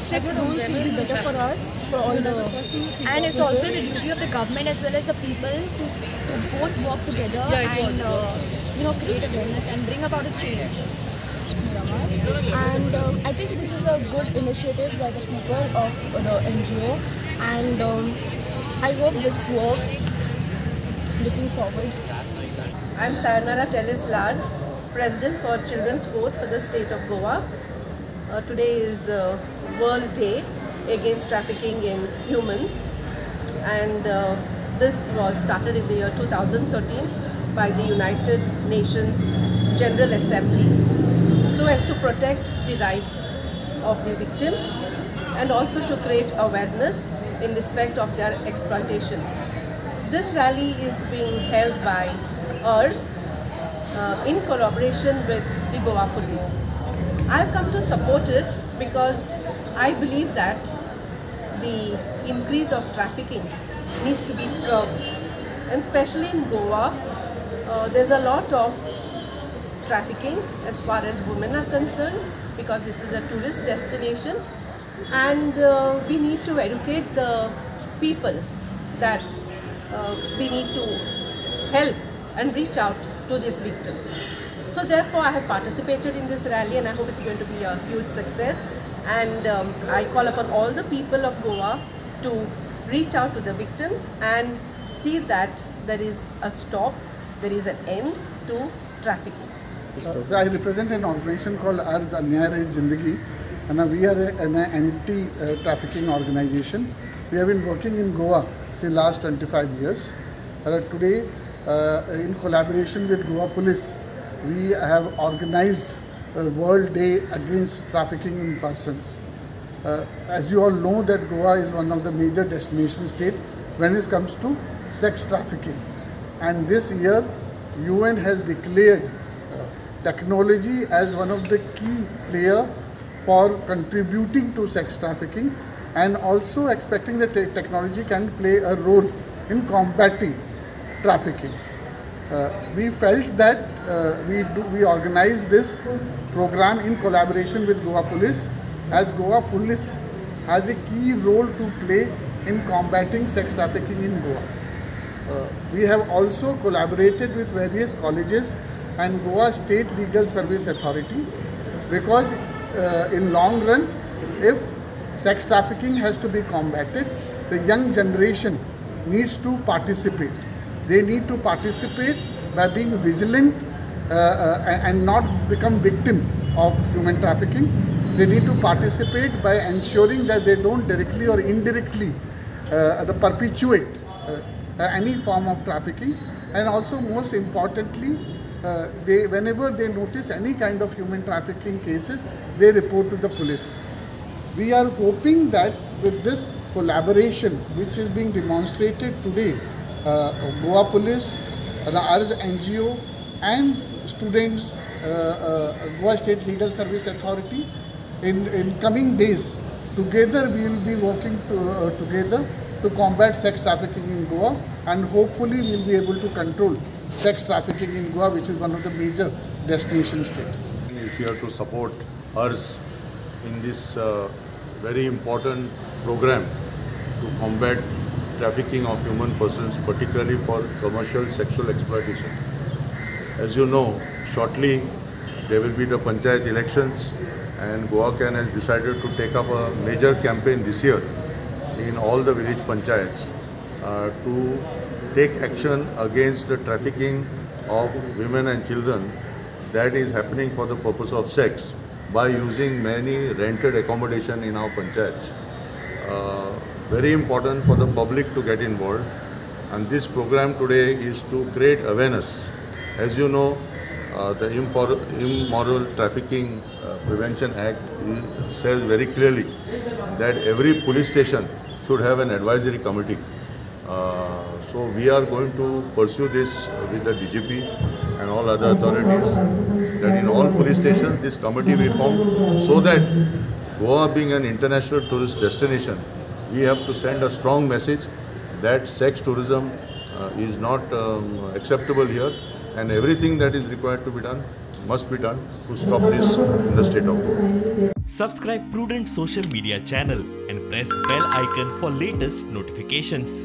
strict rules will be better for us, for all the and it's also the duty of the government as well as the people to both work together and create awareness and bring about a change. And I think this is a good initiative by the people of the NGO, and I hope this works. Looking forward. I'm Sayonara Tellis-Lad, President for Children's Court for the state of Goa. Today is World Day Against Trafficking in Humans, and this was started in the year 2013 by the United Nations General Assembly so as to protect the rights of the victims and also to create awareness in respect of their exploitation. This rally is being held by us in collaboration with the Goa Police. I have come to support it because I believe that the increase of trafficking needs to be curbed, and especially in Goa, there's a lot of trafficking as far as women are concerned, because this is a tourist destination, and we need to educate the people that we need to help and reach out to these victims. So therefore I have participated in this rally, and I hope it's going to be a huge success, and I call upon all the people of Goa to reach out to the victims and see that there is a stop, there is an end to trafficking. So I represent an organization called Arz Anyay Rahi Zindagi, and we are an anti-trafficking organization. We have been working in Goa since last 25 years. Today, in collaboration with Goa Police, we have organized a World Day Against Trafficking in Persons. As you all know, that Goa is one of the major destination states when it comes to sex trafficking. And this year, UN has declared technology as one of the key players for contributing to sex trafficking, and also expecting that technology can play a role in combating trafficking. We felt that we organize this program in collaboration with Goa Police, as Goa Police has a key role to play in combating sex trafficking in Goa. We have also collaborated with various colleges and Goa State Legal Service Authorities, because in long run, if sex trafficking has to be combated, the young generation needs to participate. They need to participate by being vigilant and not become victim of human trafficking. They need to participate by ensuring that they don't directly or indirectly perpetuate any form of trafficking, and also most importantly, whenever they notice any kind of human trafficking cases, they report to the police. We are hoping that with this collaboration which is being demonstrated today, Goa Police, the Arz NGO and students, Goa State Legal Service Authority, in coming days, together we will be working together to combat sex trafficking in Goa, and hopefully we will be able to control sex trafficking in Goa, which is one of the major destination states. Is here to support us in this very important program to combat trafficking of human persons, particularly for commercial sexual exploitation. As you know, shortly there will be the Panchayat elections, and Goa Can has decided to take up a major campaign this year in all the village panchayats to take action against the trafficking of women and children that is happening for the purpose of sex by using many rented accommodation in our panchayats. Very important for the public to get involved, and this program today is to create awareness. As you know, the Immoral Trafficking Prevention Act says very clearly that every police station should have an advisory committee. So we are going to pursue this with the DGP and all other authorities, that in all police stations this committee will form, so that Goa being an international tourist destination, we have to send a strong message that sex tourism is not acceptable here, and everything that is required to be done must be done to stop this in the state of Goa. Subscribe Prudent social media channel and press bell icon for latest notifications.